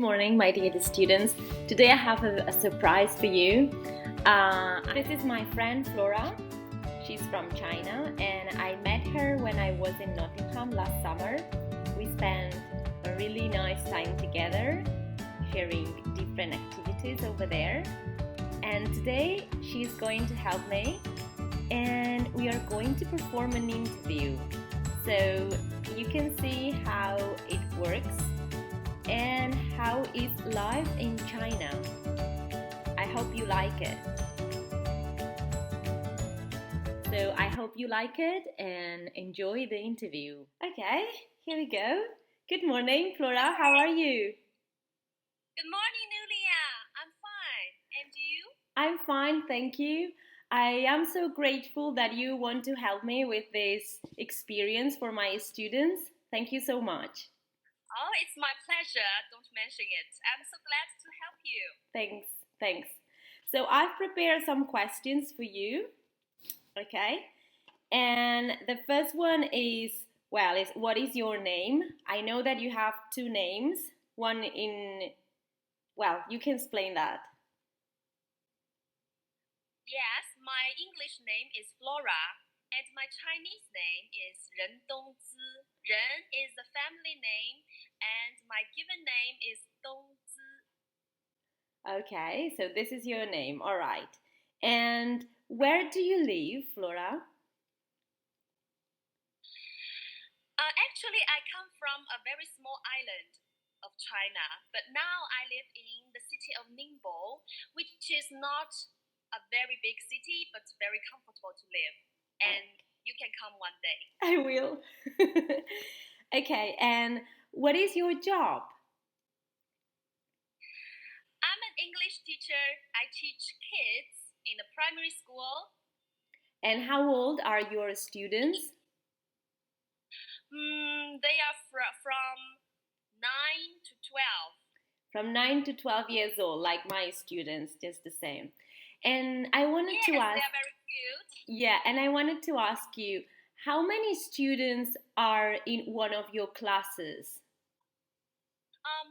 morning, my dear students. Today I have a surprise for you. This is my friend Flora. She's from China and I met her when I was in Nottingham last summer. We spent a really nice time together, sharing different activities over there. And today she's going to help me and we are going to perform an interview. So you can see how it works and how it's live in China. I hope you like it. So I hope you like it and enjoy the interview. Okay, here we go. Good morning, Flora. How are you? Good morning, Nulia. I'm fine. And you? I'm fine, thank you. I am so grateful that you want to help me with this experience for my students. Thank you so much. Oh, it's my pleasure. Don't mention it. I'm so glad to help you. Thanks. So I've prepared some questions for you. Okay. And the first one is, what is your name? I know that you have two names. One in, you can explain that. Yes, my English name is Flora, and my Chinese name is Ren Dongzi. Ren is the family name, and my given name is Dongzi. Okay, so this is your name. All right. And where do you live, Flora? Actually, I come from a very small island of China, but now I live in the city of Ningbo, which is not a very big city, but very comfortable to live. And you can come one day. I will. Okay, and what is your job? I'm an English teacher. I teach kids in a primary school. And how old are your students? They are from 9 to 12. From 9 to 12 years old, like my students, just the same. And I wanted to ask... Yes, they are very cute. Yeah, and I wanted to ask you, how many students are in one of your classes?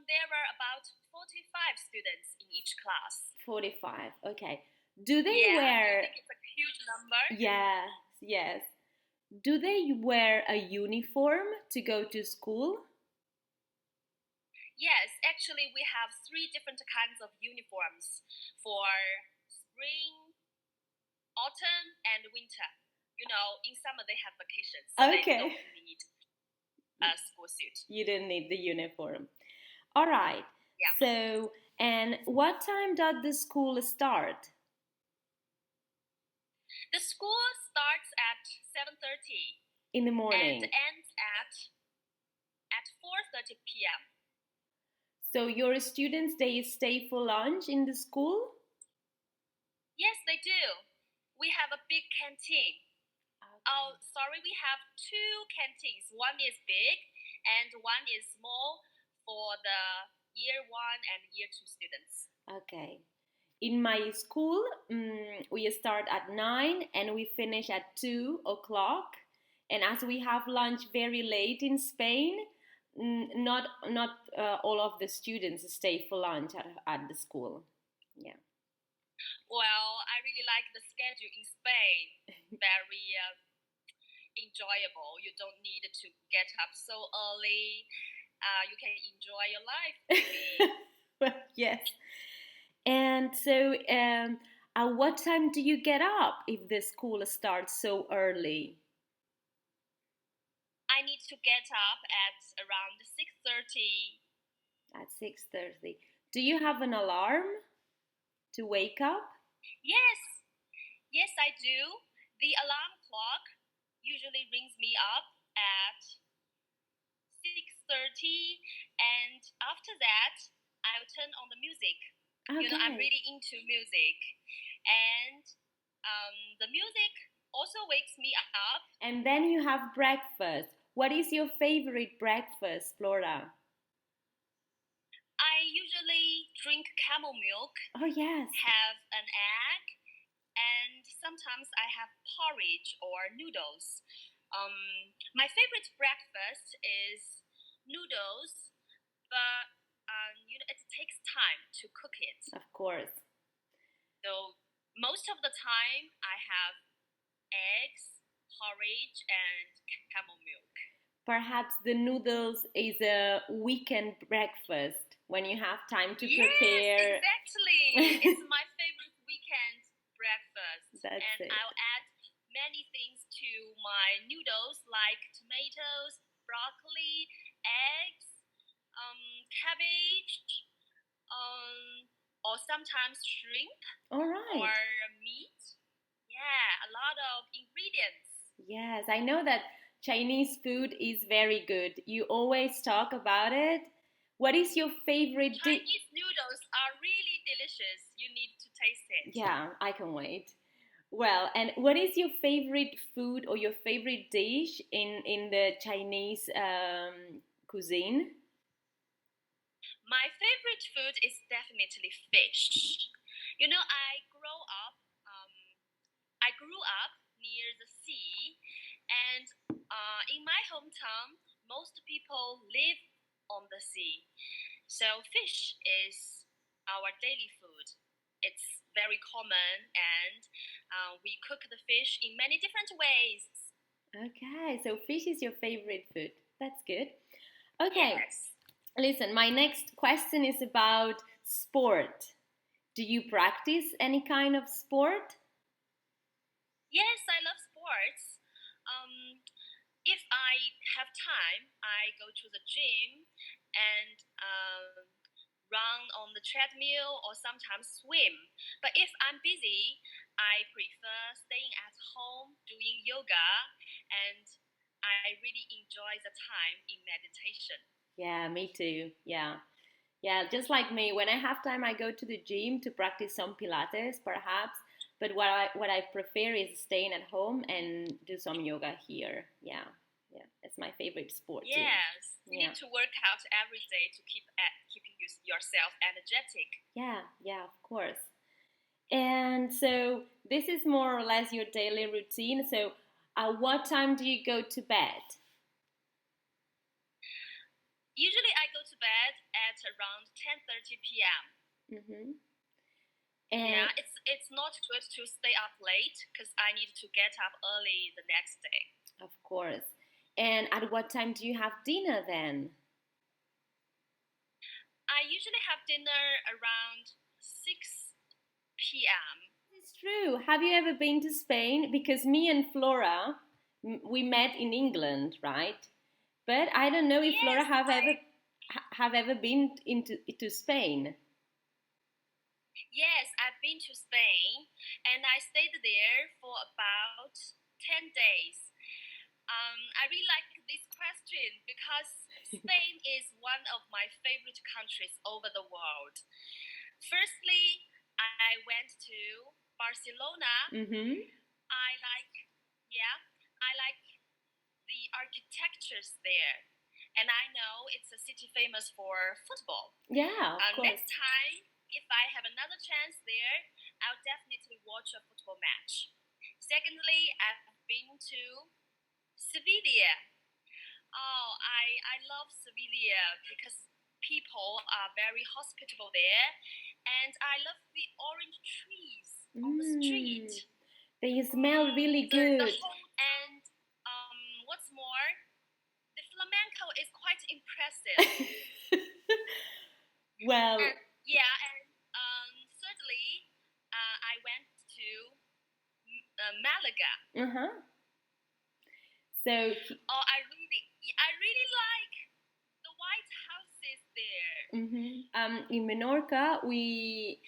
There are about 45 students in each class. 45, okay. Do they wear... wear... I think it's a huge number. Yes. Do they wear a uniform to go to school? Yes, actually we have 3 different kinds of uniforms for spring, autumn, and winter. You know, in summer they have vacations, so they don't need a school suit. You didn't need the uniform. All right. Yeah. So, and what time does the school start? The school starts at 7:30 in the morning and ends at 4:30 p.m. So your students, they stay for lunch in the school? Yes, they do. We have a big canteen. Okay. Oh, sorry, we have 2 canteens. One is big and one is small for the year 1 and year 2 students. Okay. In my school, we start at 9 and we finish at 2 o'clock. And as we have lunch very late in Spain, not all of the students stay for lunch at the school. Yeah. Well, I really like the schedule in Spain. Very enjoyable. You don't need to get up so early. You can enjoy your life. Well, yes. And so, at what time do you get up if the school starts so early? I need to get up at around 6:30. At 6:30. Do you have an alarm to wake up? Yes, I do. The alarm clock usually rings me up at 6:30, and after that, I'll turn on the music. Okay. You know, I'm really into music, and the music also wakes me up. And then you have breakfast. What is your favorite breakfast, Flora? I usually drink camel milk. Oh, yes. Have an egg, and sometimes I have porridge or noodles. My favorite breakfast is noodles, but it takes time to cook it. Of course. So most of the time, I have eggs, porridge, and camel milk. Perhaps the noodles is a weekend breakfast when you have time to prepare. Yes, exactly. It's my favorite weekend breakfast. That's and it. I'll add many things to my noodles like tomatoes, broccoli, eggs, cabbage, or sometimes shrimp. All right. Or meat. Yeah, a lot of ingredients. Yes, I know that Chinese food is very good. You always talk about it. What is your favorite dish? Chinese noodles are really delicious. You need to taste it. Yeah, I can wait. Well, and what is your favorite food or your favorite dish in the Chinese cuisine? My favorite food is definitely fish. I grew up near the sea, and in my hometown, most people live on the sea. So fish is our daily food. It's very common, and we cook the fish in many different ways. Okay, so fish is your favorite food. That's good. Okay, Yes. listen, my next question is about sport. Do you practice any kind of sport? Yes, I love sports. If I have time, I go to the gym and run on the treadmill or sometimes swim. But if I'm busy, I prefer staying at home doing yoga, and I really enjoy the time in meditation. Yeah, me too. Yeah. Yeah, just like me, when I have time, I go to the gym to practice some Pilates, perhaps. But what I prefer is staying at home and do some yoga here. Yeah, yeah, it's my favorite sport too. Yes, you Yeah. need to work out every day to keeping yourself energetic. Yeah, of course. And so this is more or less your daily routine. So at what time do you go to bed? Usually, I go to bed at around 10:30 p.m. Mm-hmm. Yeah, And it's not good to stay up late because I need to get up early the next day. of course. And at what time do you have dinner then? I usually have dinner around 6 p.m. It's true. Have you ever been to Spain? Because me and Flora, we met in England, right? But I don't know if Flora Yes, have ever been to Spain. Yes, I've been to Spain and I stayed there for about 10 days. I really like this question because Spain is one of my favorite countries over the world. Firstly, I went to Barcelona. Mm-hmm. Yeah, I like the architectures there. And I know it's a city famous for football. Yeah, of course. Next time, if I have another chance there, I'll definitely watch a football match. Secondly, I've been to Sevilla. Oh, I love Sevilla because people are very hospitable there, and I love the orange trees on the street. They smell really good. And what's more, the flamenco is quite impressive. Well, and thirdly, I went to Malaga. uh-huh. So I really like the white houses there. In Menorca, we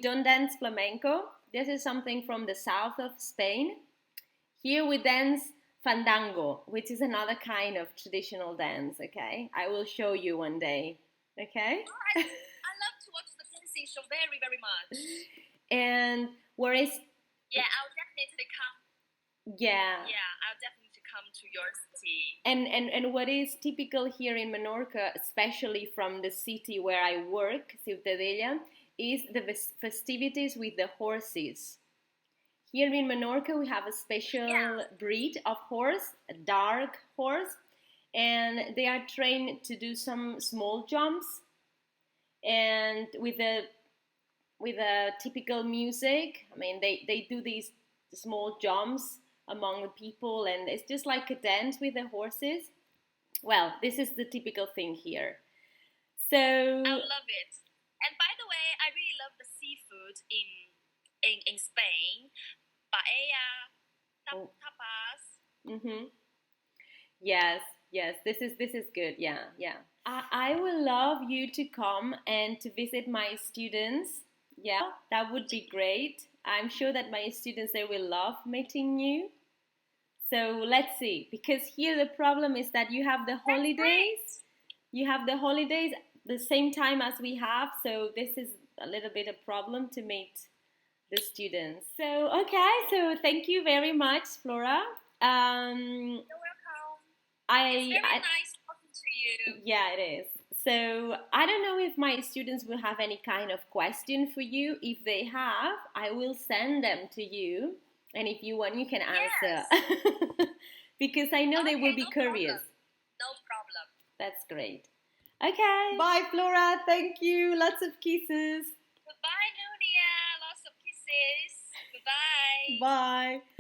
don't dance flamenco. This is something from the south of Spain. Here we dance fandango, which is another kind of traditional dance. Okay, I will show you one day. Okay. I love to watch the dancing show very, very much. And where is? Yeah, I'll definitely come. Yeah. Yeah, I'll definitely come to your city. And what is typical here in Menorca, especially from the city where I work, Ciutadella, is the festivities with the horses. Here in Menorca, we have a special breed of horse, a dark horse, and they are trained to do some small jumps. and with a typical music. I mean, they do these small jumps among the people, and it's just like a dance with the horses. Well, this is the typical thing here. So, I love it. And by the way, I really love the seafood in Spain. Paella, tapas. mm-hmm. Yes, yes, this is good. Yeah, yeah. I will love you to come and to visit my students. Yeah, that would be great. I'm sure that my students, they will love meeting you. So let's see, because here the problem is that you have the holidays. You have the holidays the same time as we have, so this is a little bit a problem to meet the students. So okay, so thank you very much, Flora. You're welcome. It's very nice talking to you. Yeah, it is. So I don't know if my students will have any kind of question for you. If they have, I will send them to you, and if you want, you can answer. Yes. Because I know they Okay, will be no curious. problem. No problem. That's great. Okay. Bye, Flora. Thank you. Lots of kisses. Goodbye, Nunia. Lots of kisses. Goodbye. Bye.